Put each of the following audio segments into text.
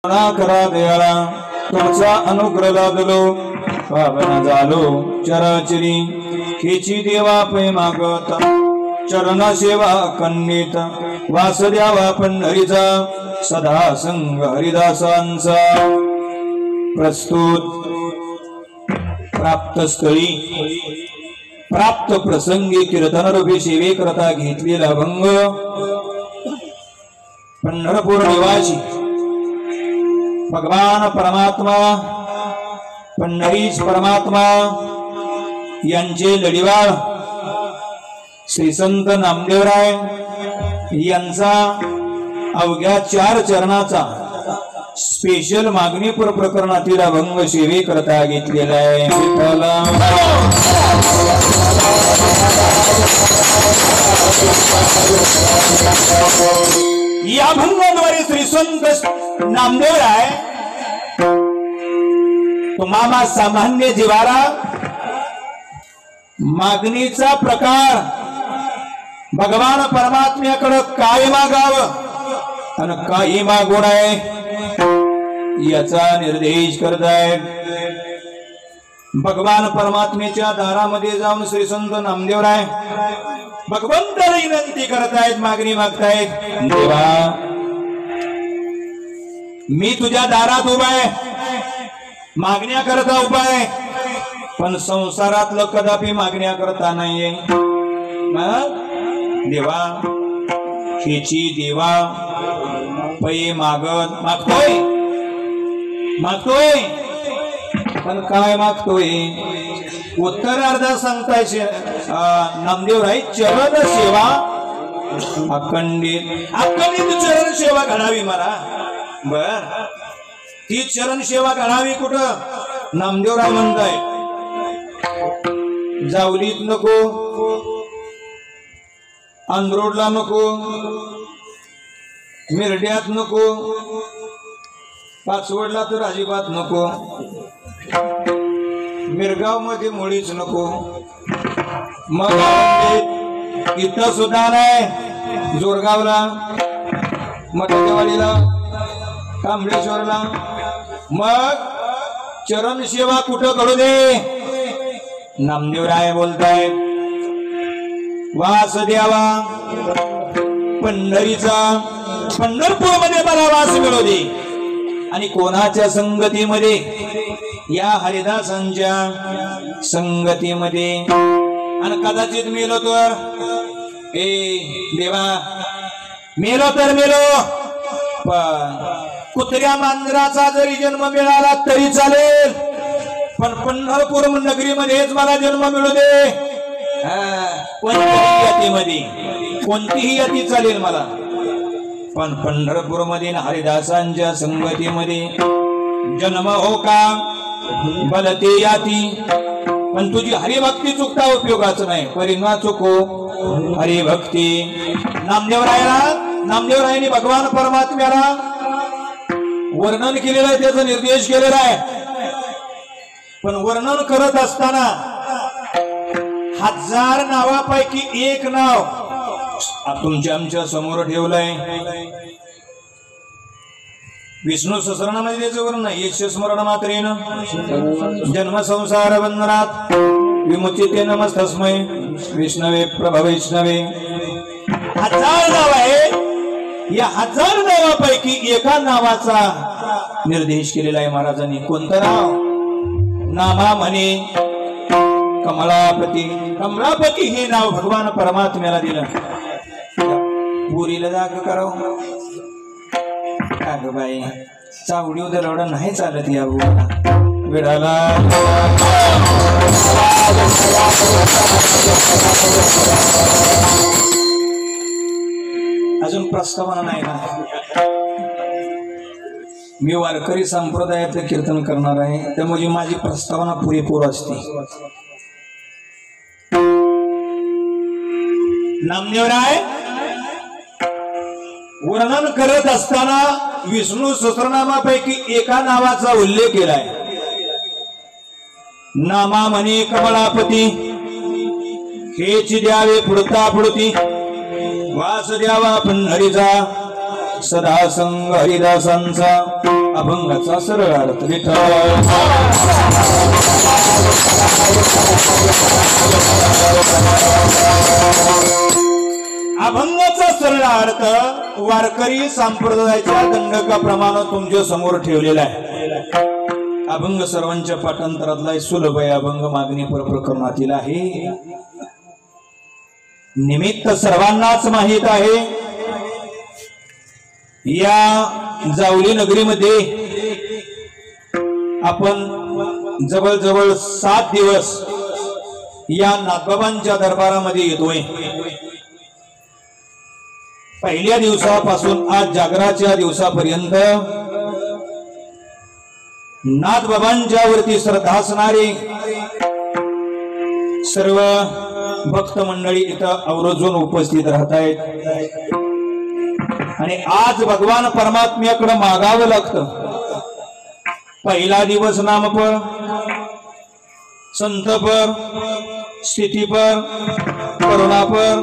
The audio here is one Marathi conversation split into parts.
करा दयाळा तुमचा अनुग्रह लादलो पावन झालो चराचरी खेची देवा पै मागत चरण सेवा कन्नीत वास द्यावा पंढरीचा सदा संग हरिदासांचा प्रस्तुत प्राप्त स्थळी प्राप्त प्रसंगी कीर्तनरूपी सेवे करता घेतलेला भंग पंढरपूर निवासी भगवान परमात्मा पंढरीश परमात्मा यांचे लढीवाळ श्री संत नामदेवराय यांचा अवघ्या 4 चरणाचा स्पेशल मागणीपूर प्रकरणातील अभंग सेवे करता घेतलेला आहे। या अभंगाद्वारे श्री संत नामदेवराय तुम्हाला सामान्य जीवाला मागणीचा प्रकार भगवान परमात्म्याकडे काय मागावं आणि काय मागू नये याचा निर्देश करतायत। भगवान परमात्म्याच्या दारामध्ये जाऊन श्री संत नामदेवराय भगवंताला विनंती करतायत, मागणी मागतायत। देवा, मी तुझ्या दारात उभा आहे, मागण्या करता उभा आहे, पण संसारातलं कदापि मागण्या करता नाहीये। देवा, हेची देवा पै मागतोय पण काय मागतोय उत्तरार्धात सांगताय नामदेवराय चरण सेवा अखंडित चरण सेवा घडावी मला। बर, ती चरण सेवा घडावी कुठं? नामदेवराय म्हणताय जावलीत नको, अंधरोडला नको, मिरड्यात नको, पाचवडला तर अजिबात नको, मिरगाव मध्ये मुळीच नको, मग इथं सुद्धा नाही, जोरगावला, मठदेवाडीला, कांबळेश्वरला, मग चरण सेवा कुठं घडू दे? नामदेवराय बोलताय वास द्यावा पंढरीचा, पंढरपूर मध्ये मला वास मिळू दे। आणि कोणाच्या संगतीमध्ये? या हरिदासांच्या संगतीमध्ये। आणि कदाचित मेलो तर देवा, मेलो तर मेलो, पण कुत्र्या मांजराचा जरी जन्म मिळाला तरी चालेल, पण पंढरपूर नगरीमध्येच मला जन्म मिळू दे। कोणत्याही यतीमध्ये, कोणतीही यती चालेल मला, पण पंढरपूर मध्ये हरिदासांच्या संगतीमध्ये जन्म हो का बलते याती। पण तुझी हरिभक्ती चुकता उपयोगाचं नाही, परिणा चुको हरिभक्ती। नामदेवरायांनी भगवान परमात्म्याला वर्णन केलेलं आहे, त्याचा निर्देश केलेला आहे। पण वर्णन करत असताना 1000 नावापैकी एक नाव तुमच्या आमच्या समोर ठेवलंय। विष्णू सहस्रनामामध्ये त्याचं वर्णन आहे, यश स्मरण मात्रेन जन्म संसार बंधनात विमुचिते नमस्तस्मै विष्णवे प्रभ वैष्णवे। 1000 नाव आहे, या 1000 नावापैकी एका नावाचा निर्देश केलेला आहे महाराजांनी। कोणतं नाव? नामा म्हणे कमलापती। कमलापती हे नाव भगवान परमात्म्याला दिलं। पुरीला जाग करावं का बाई, चावडी उदर एवढं नाही चालत या वेळाला। अजून प्रस्तावना नाही ना? मी वारकरी संप्रदायाचं कीर्तन करणार आहे, त्यामुळे माझी प्रस्तावना पुरेपूर असते। नामदेवराय वर्णन करत असताना विष्णू सहस्रनामापैकी एका नावाचा उल्लेख केलाय। नामा म्हणे कमलापती, हेच द्यावे पुढता पुढती, वास द्यावा पंढरीचा सदा संग हरिदासांचा। अभंगाचा सरळ अर्थ विठ्ठल अभंगाचा सरळ अर्थ वारकरी संप्रदायाच्या दंडकाप्रमाणे तुमच्या समोर ठेवलेला आहे. अभंग सर्वांच्या पाठांतरातला सुलभ आहे. अभंग मागणी पर प्रकरणातील आहे. निमित्त सर्वांनाच माहित आहे. या जावली नगरीमध्ये आपण जवळजवळ 7 दिवस या नागबाबांच्या दरबारामध्ये येतोय. पहिल्या दिवसापासून आज जागराच्या दिवसापर्यंत नाथबाबांच्या वरती श्रद्धा असणारे सर्व भक्त मंडळी इथं आवर्जून उपस्थित राहत आहेत. आणि आज भगवान परमात्म्याकडे मागावं लागतं. पहिला दिवस नामपर, संतपर, स्थितीपर, करुणापर,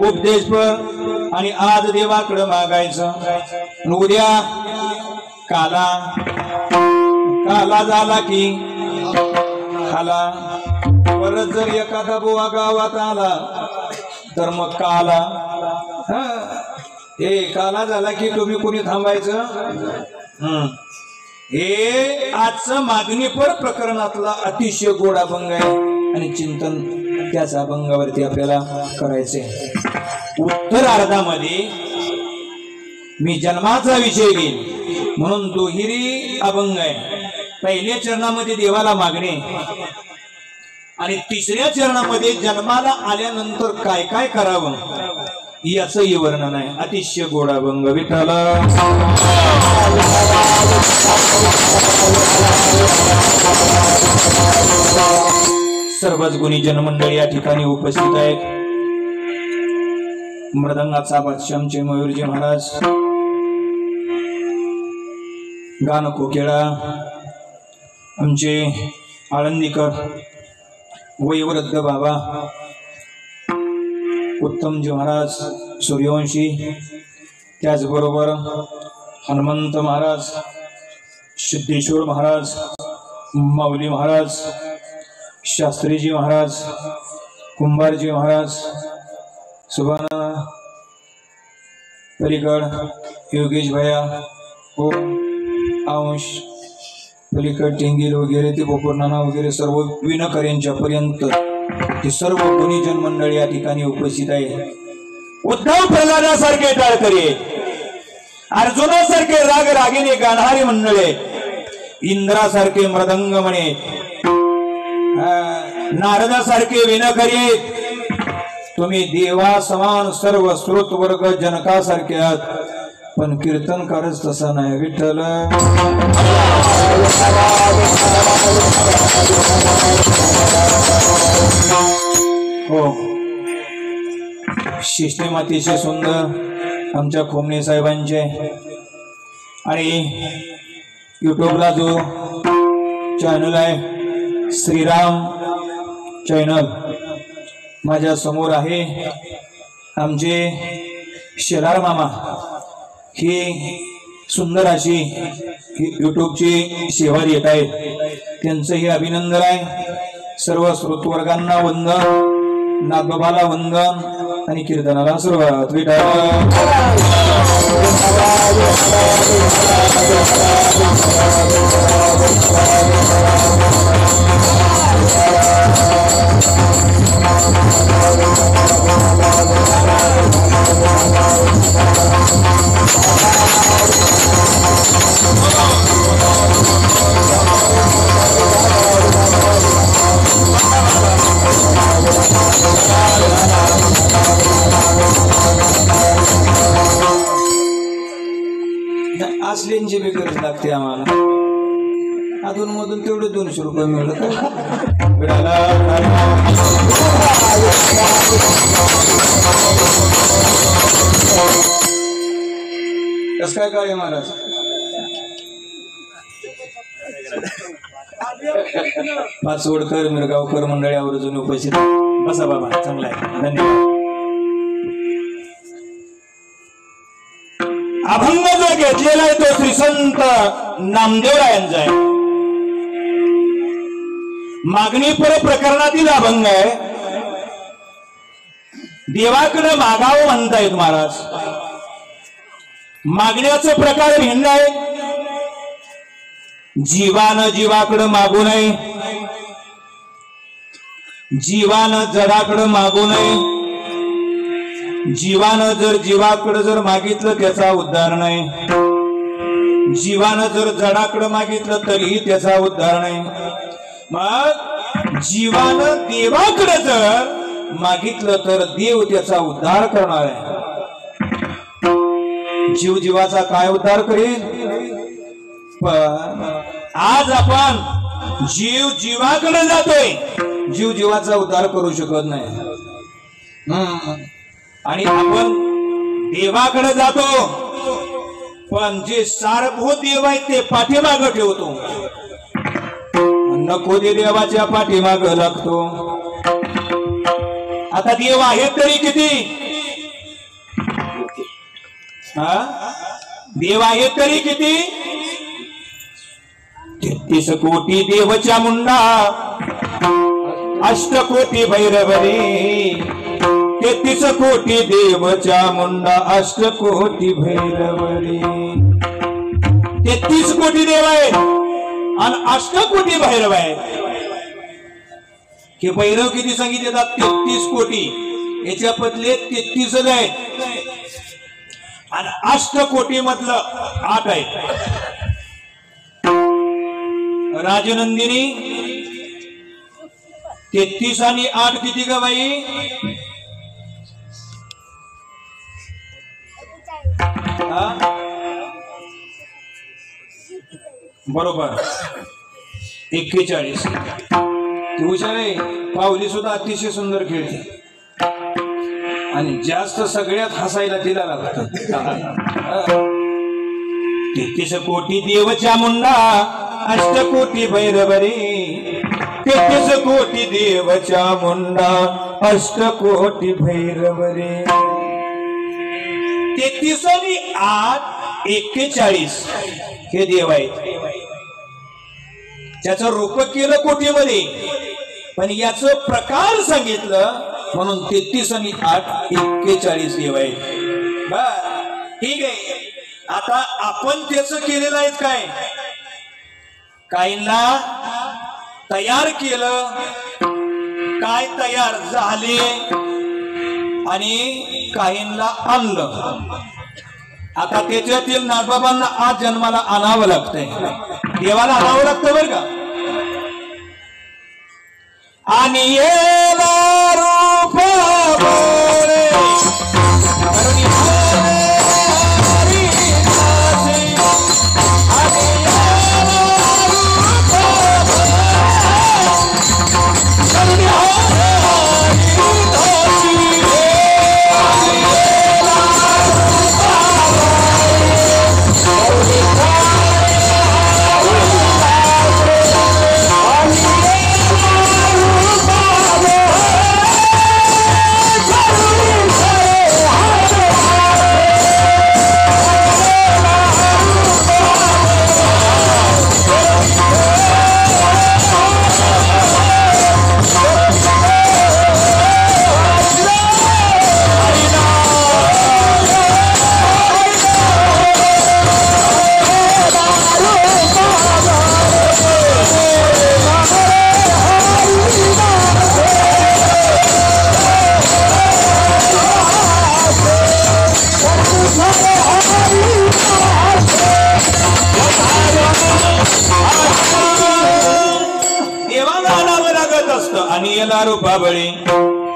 उपदेशपर आणि आज देवाकडे मागायचं. उद्या काला काला झाला की खाला. परत जर एखादा बुवा गावात आला तर मग काला. हे काला झाला की तुम्ही कोणी थांबायचं. हे आजचं मागणीपर प्रकरणातला अतिशय गोड अभंग आहे आणि चिंतन त्याच अभंगावरती आपल्याला करायचे. उत्तरार्धामध्ये मी जन्माचा विषय घेईन म्हणून दुहेरी अभंग आहे. पहिल्या चरणामध्ये देवाला मागणे आणि तिसऱ्या चरणामध्ये जन्माला आल्यानंतर काय काय करावं याचंही वर्णन आहे. अतिशय गोड अभंग विठ्ठल. सर्वच गुणी जनमंडळी या ठिकाणी उपस्थित आहेत. मृदंगाचा बादशाह आमचे मयूरजी महाराज, गान कोकिळा आमचे आळंदीकर, वयोवृद्ध बाबा उत्तमजी महाराज सूर्यवंशी, त्याचबरोबर हनुमंत महाराज, सिद्धेश्वर महाराज, माऊली महाराज, शास्त्रीजी महाराज, कुंभारजी महाराज, सुभाना पलीकड योगेश भैया, अंश पलीकड टिंगील वगैरे ते बोपरनाना वगैरे सर्व विणकऱ्यांच्या पर्यंत ते सर्व गुणीजन मंडळी या ठिकाणी उपस्थित आहे. उद्धव प्रल्हादासारखे टाळकरी, अर्जुनासारखे राग रागिने गाणारी मंडळे, इंद्रासारखे मृदंग म्हणे, नारदासारखे विणकरी, तुम्ही देवा समान सर्व श्रोत वर्ग जनकासारखे आहात. पण कीर्तनकारच तसा नाही. विठ्ठल. हो, सिस्टीम अतिशय सुंदर आमच्या खोमणे साहेबांचे. आणि युट्यूबला जो चॅनल आहे श्रीराम चॅनल माझ्या समोर आहे. आमचे शेलार मामा ही सुंदर अशी युट्यूबची सेवा देत आहेत. त्यांचंही अभिनंदन आहे. सर्व श्रोतवर्गांना वंदन, नागबाबाला वंदन आणि कीर्तनाला सुरुवात. असल्यांची बी गरज लागते आम्हाला. अधून मधून तेवढे 200 रुपये मिळत. कस काय काय महाराज. पाचवडकर मिरगावकर मंडळी आवर्जून उपस्थित. बसा बाबा, चांगला आहे. धन्यवाद. अभंग जर घेतले लिहिलेला आहे तो श्री संत नामदेवरायांचा आहे. मागणी पर प्रकरणातील अभंग आहे. देवाकडे मागावं म्हणतायत महाराज. मागण्याचा प्रकार भिन्न आहे. जीवानं जीवाकडे मागू नये, जीवानं जडाकडे मागू नये. जीवानं जर जीवाकडे जर मागितलं त्याचा उद्धार नाही, जीवानं जर जडाकडे मागितलं तरीही त्याचा उद्धार नाही. मग जीवानं देवाकडे जर मागितलं तर देव त्याचा उद्धार करणार आहे. जीव जीवाचा काय उद्धार करेल? पण आज आपण जीव जीवाकडे जातोय, जीव जीवाचा उद्धार करू शकत नाही. आणि आपण देवाकडे जातो, पण जे सारभूत देव आहेत ते पाठीमागं ठेवतो. नको ते देवाच्या पाठीमागं लागतो. आता देव आहेत तरी किती? देव आहेत तरी किती? 33 कोटी देवच्या मुंडा, अष्टकोटी भैरवरी. 33 कोटी देवच्या मुंडा, अष्टकोटी भैरवरी. 33 कोटी देव आहेत आणि अष्टकोटी भैरव आहेत. की भैरव किती सांगितले जातात? 33 कोटी. याच्या बदले 33 आहेत आणि अष्टकोटी मधलं 8 आहेत. राजनंदिनी 33 आणि 8 किती ग बाई? बरोबर 41. ती हुशार आहे. पावली सुद्धा अतिशय सुंदर खेळते आणि जास्त सगळ्यात हसायला तिला लागतं. 33 कोटी देवच्या मुंडा, अष्टकोटी भैरवरी. 33 कोटी देवच्या मुंडा, अष्टकोटी भैरवरी. 33 आणि 8 41 हे देव आहेत. त्याचं रूप केलं कोटीमध्ये, पण याचं प्रकार सांगितलं म्हणून 33 आणि 8 41 देव आहेत. बर ठीक आहे. आता आपण त्याच केलेलं आहे काय? काहींना तयार केलं, काय तयार झाले आणि काहींना आणलं. आता त्याच्यातील नागबाबांना आज जन्माला आणावं लागतंय, देवाला आणावं लागतं बरं का. आणि येला रूप बोले आणि याला रूपाबळी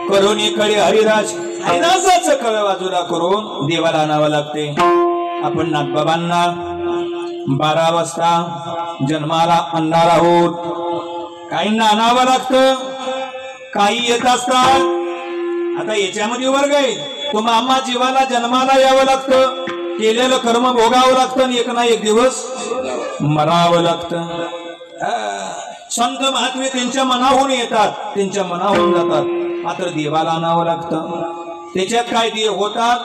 करून इकडे हरिदासाचं कळ बाजूला करून देवाला आणावं लागते. आपण नागबाबांना 12 वाजता जन्माला आणणार आहोत. काहींना आणावं लागतं, काही येत असतात. आता याच्यामध्ये वर्ग आहे. तुम्हा आम्हा जीवाला जन्माला यावं लागतं, केलेलं कर्म भोगावं लागतं आणि एक ना एक दिवस मरावं लागतं. संत महात्मे त्यांच्या मनाहून येतात, त्यांच्या मनाहून जातात. मात्र देवाला आणावं लागतं. त्याच्यात काय देव होतात?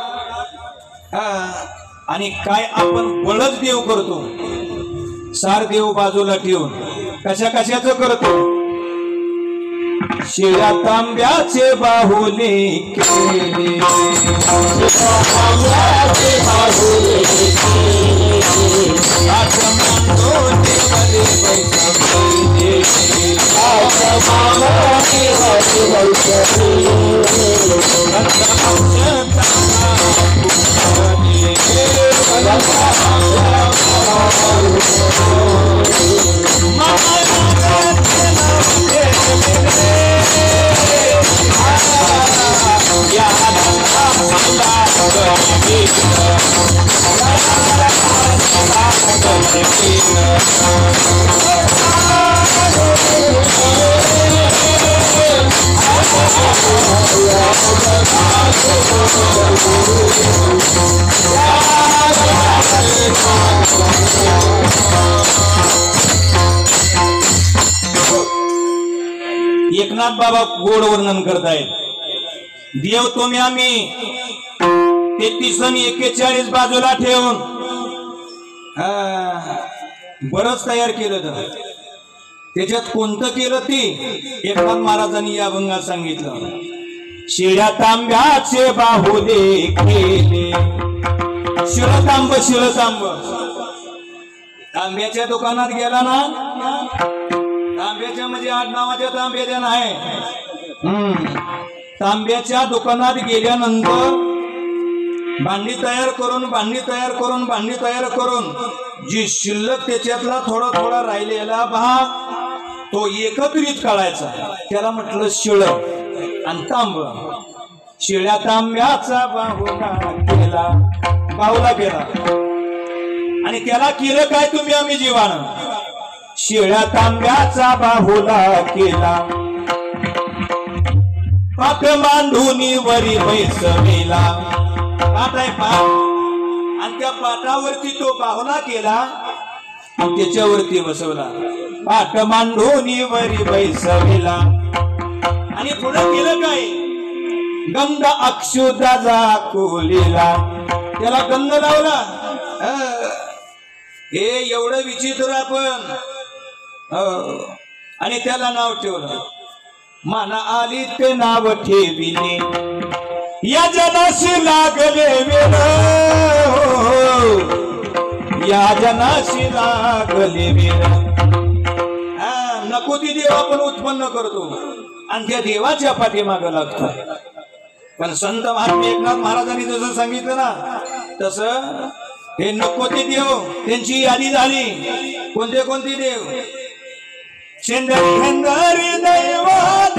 आणि काय आपण बळच देव करतो, सार देव बाजूला ठेवून कशा कशाच करतो. शिळ्या तांब्याचे बाहुले केले, एकनाथ बाबा गोड वर्णन करतायत. देव तुम्ही आम्ही 33 आणि 41 बाजूला ठेवून बरंच तयार केलं. तर त्याच्यात कोणतं केलं ती एकनाथ महाराजांनी या अभंगात सांगितलं. शिळ्या तांब्याचे बाहुले केले, शिळतांब शिळतांब. तांब्याच्या दुकानात गेला ना, तांब्याच्या म्हणजे आडनावाच्या तांब्याच्या नाही, तांब्याच्या दुकानात गेल्यानंतर भांडी तयार करून जी शिल्लक त्याच्यातला थोडा थोडा राहिलेला भाग तो एकत्रित काढायचा, त्याला म्हटलं शिळ आणि तांब. शिळ्या तांब्याचा बाहुला केला आणि त्याला केलं काय तुम्ही आम्ही जीवानं. शिळ्या तांब्याचा बाहुला केला, पाठ मांडून वरी बैसविला. पाठ आहे पाठ, आणि त्या पाठावरती तो बाहुला केला आणि त्याच्यावरती बसवला. पाठ मांडून वरी बैसविला आणि पुढे केलं काय, गंध अक्षुदाचा कोलीला, त्याला गंध लावला. हे एवढं विचित्र आपण, आणि त्याला नाव ठेवलं. माना आली ते नाव ठेविले, या जनाशी लागले वेळ, या जनाशी लागले वेळ. नको ती देव आपण उत्पन्न करतो आणि त्या देवाच्या पाठीमागे लागतो. पण संत महात्मा एकनाथ महाराजांनी जसं सांगितलं ना, तसं हे नको ते देव त्यांची यादी झाली. कोणते कोणते देव, शेंदरी हेंदरी दैवत,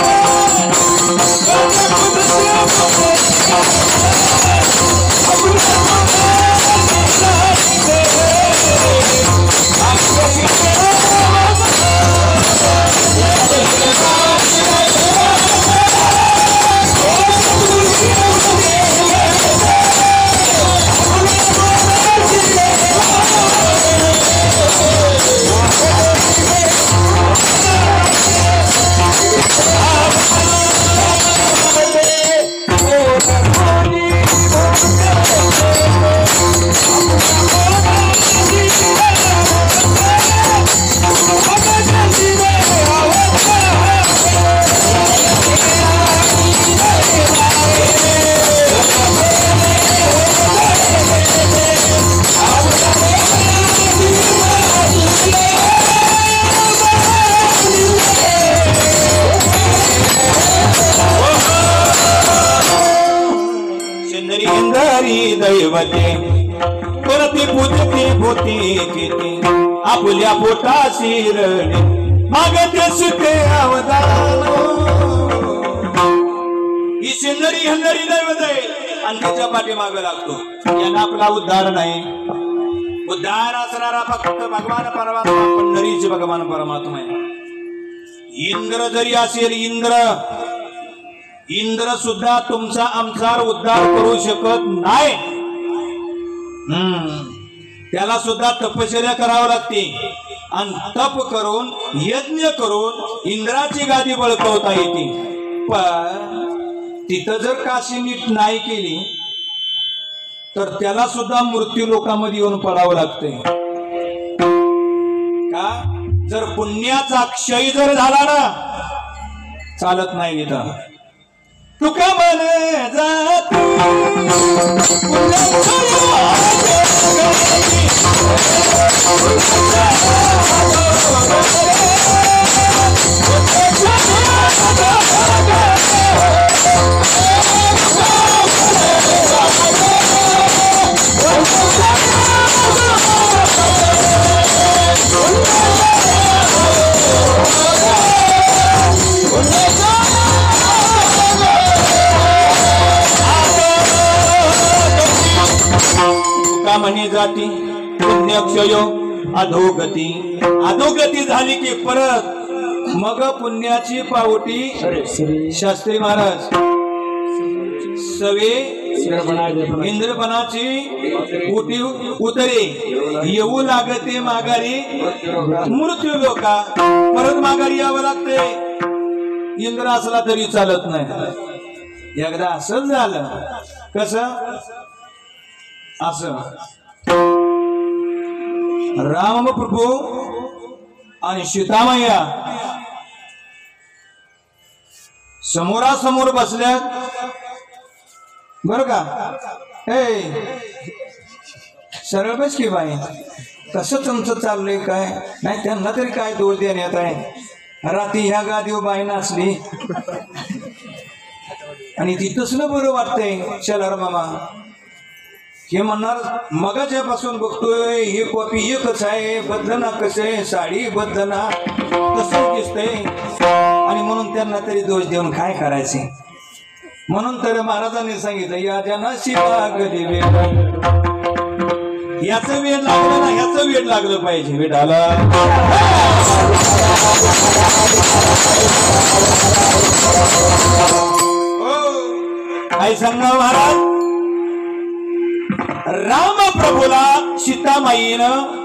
दैवते करती पूजती भूती किती, आपल्या पोटा शिरले मागते सुखे अवदान. ही शेंदरी हेंदरी दैवत आहे आणि त्याच्या पाठीमागे लागतो. यांना आपला उद्धार नाही. उद्धार असणारा फक्त भगवान परमात्मा, पंढरीचे भगवान परमात्मा आहे. इंद्र जरी असेल, इंद्र सुद्धा तुमचा आमचा उद्धार करू शकत नाही. त्याला सुद्धा तपश्चर्या करावी लागते आणि तप करून यज्ञ करून इंद्राची गादी बळकवता येते. पण तिथं जर काशी नीट नाही केली तर त्याला सुद्धा मृत्यू लोकांमध्ये येऊन पडावं लागतंय का? जर पुण्याचा क्षय जर झाला ना चालत नाही इथं. तुका म्हणे जाती म्हणे जाती पुण्यक्षय अधोगती. अधोगती झाली की परत मग पुण्याची पावटी शास्त्री महाराज सवे इंद्रपणाची उटी उतरे येऊ लागते माघारी मृत्यू लोका. परत माघारी यावं लागते. इंद्र असला तरी चालत नाही. एकदा असंच झालं. कसं असं राम प्रभू आणि सीतामय्या समोरासमोर बसल्यात बर का. हे सरळ बस की बाई, कसं तुमचं चाललंय काय नाही. त्यांना तरी काय दोष देण्यात आहे. रात्री ह्या गादीवर बाई नाचली आणि तिथंच ना बरं वाटतंय. चला मामा हे म्हणणार मगाच्या पासून बघतोय हे कॉपी एकच आहे, बदलना कसं आहे, साडी बदलना तसंच दिसतंय. आणि म्हणून त्यांना तरी दोष देऊन काय करायचे. म्हणून तर महाराजांनी सांगितलं या जना शिवा कधी वेळ याचं वेळ लागलं ना याचं वेळ लागलं पाहिजे. वेळाला काय सांगा महाराज. राम प्रभूला सीतामाईनं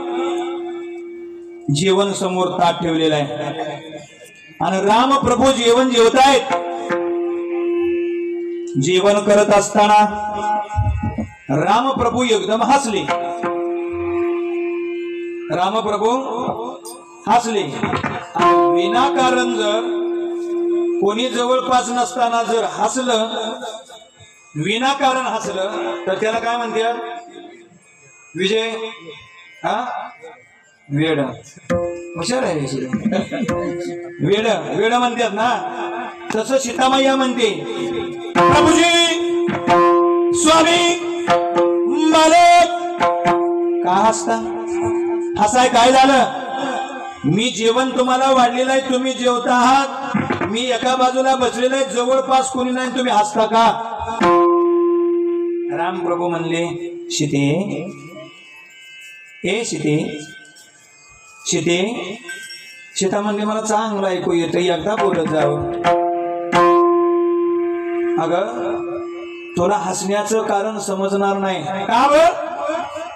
जेवण समोर ताट ठेवलेलं आहे आणि राम प्रभू जेवण जेवतायत. जेवण करत असताना राम प्रभू एकदम हसले. राम प्रभू हसले. विनाकारण जर कोणी जवळपास नसताना जर हसलं विनाकारण हसलं तर त्याला काय म्हणतात विजय हा वेड. हुशार आहे वेड वेड म्हणतात ना. तसं सीतामय्या म्हणते प्रभूजी स्वामी मालक का हसता. हसाय काय झालं. मी जेवण तुम्हाला वाढलेलं आहे, तुम्ही जेवता आहात, मी एका बाजूला बसलेला आहे, जवळपास कोणी नाही, तुम्ही हसता का. राम प्रभू म्हणले सीते ए सीते सीते. सीता म्हणले मला चांगलं ऐकू येतं एकदा बोलत जावं. अगं तुला हसण्याचं कारण समजणार नाही का बरं.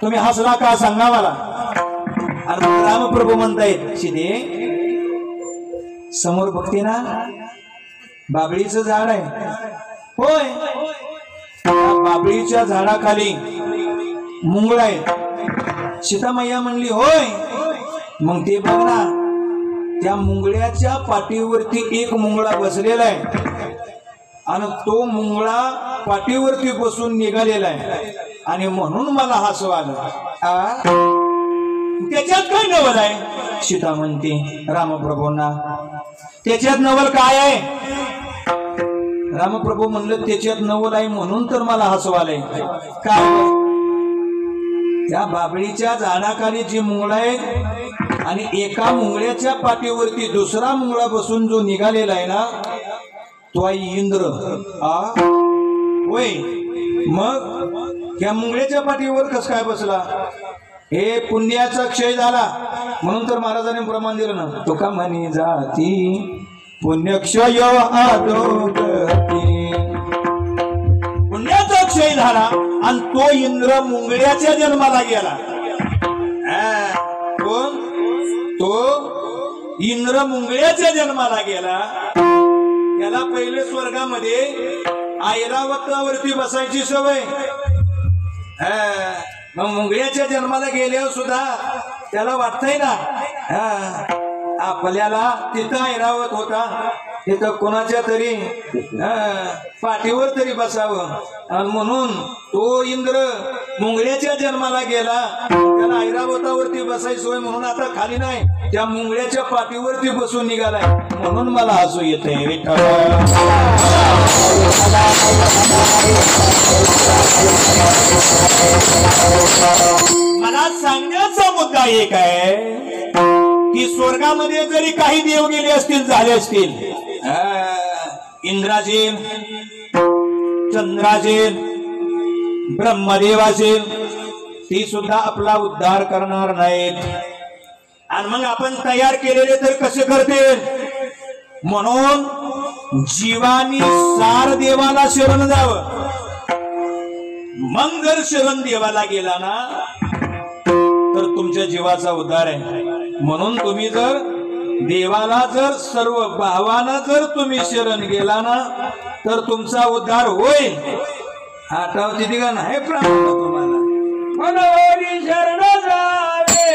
तुम्ही हसला का सांगा मला. आणि रामप्रभू म्हणतायत सीते समोर बघते ना बाबळीचं झाड आहे. होय बाबळीच्या झाडाखाली मुंगळा आहेत. सीतामय्या म्हणली होय. मग ते बघ ना त्या मुंगळ्याच्या पाठीवरती एक मुंगळा बसलेला आहे आणि तो मुंगळा पाठीवरती बसून निघालेला आहे आणि म्हणून मला हसू आलं. त्याच्यात काय नवल आहे. सीता म्हणते रामप्रभूंना त्याच्यात नवल काय आहे. रामप्रभू म्हणलं त्याच्यात नवल आहे म्हणून तर मला हसू आलंय. काय त्या बाबळीच्या झाडाखाली जी मुंगळा आहे आणि एका मुंगळ्याच्या पाठीवरती दुसरा मुंगळा बसून जो निघालेला आहे ना तो आहे इंद्र. होय मग त्या मुंगळ्याच्या पाठीवर कस काय बसला. हे पुण्याचा क्षय झाला म्हणून तर महाराजांनी प्रमाण दिलं ना. तुका म्हणे जाती पुण्यक्षय अधोगती. पुण्याचा क्षय झाला आणि तो इंद्र मुंगळ्याच्या जन्माला गेला. कोण तो इंद्र मुंगळ्याच्या जन्माला गेला. त्याला पहिले स्वर्गामध्ये ऐरावतावरती बसायची सवय. मग मुंगळ्याच्या जन्माला गेल्यावर सुद्धा त्याला वाटतंय ना आपल्याला तिथं ऐरावत होता, तिथं कोणाच्या तरी पाठीवर तरी बसावं, आणि म्हणून तो इंद्र मुंगळ्याच्या जन्माला गेला, त्याला ऐरावतावरती बसायची सोय म्हणून आता खाली नाही, त्या मुंगळ्याच्या पाठीवरती बसून निघालाय, म्हणून मला हसू येते. मला सांगण्याचा मुद्दा एक आहे की स्वर्गामध्ये जरी काही देव गेले असतील, झाले असतील, इंद्राजील, चंद्राजील, ब्रह्मदेव असेल, ती सुद्धा आपला उद्धार करणार नाहीत. आणि मग आपण तयार केलेले तर कसे करतील? म्हणून जीवानी सार देवाला शरण जावं. मग जर शरण देवाला गेला ना तर तुमच्या जीवाचा उद्धार आहे. म्हणून तुम्ही जर देवाला जर सर्व भावानं जर तुम्ही शरण गेला ना तर तुमचा उद्धार होईल. आठवते का नाही प्राण तुम्हाला? मनोरी शरण जावे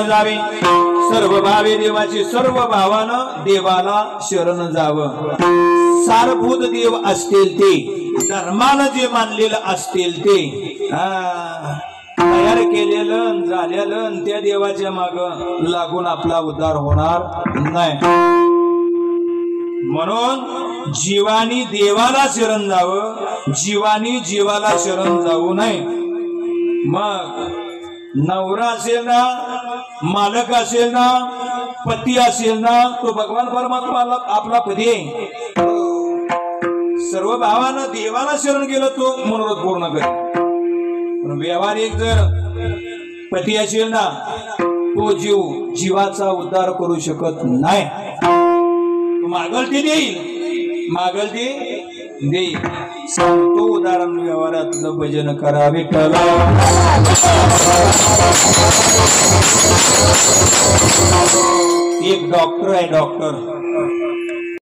जावे. सर्व भावे देवाची, सर्व भावानं देवाला शरण जावं. सारभूत देव असतील ते, धर्मानं जे मानलेलं असतील ते, तयार केलेलं झालेलं त्या देवाच्या माग लागून आपला उद्धार होणार नाही. म्हणून जीवानी देवाला शरण जावं, जीवानी जीवाला शरण जाऊ नये. मग नवरा असेल ना, मालक असेल ना, पती असेल ना, तो भगवान परमात्मा आपला पती आहे. सर्व भावानं देवाला शरण गेलं तो मनोरथ पूर्ण करेल. व्यावहारिक जर पती असेल ना, तो जीव जीवाचा उद्धार करू शकत नाही. तो मागल ते देईल, मागल ते देईल. सांगतो उदाहरण व्यवहारातलं भजन करा विठ्ठल. एक डॉक्टर आहे, डॉक्टर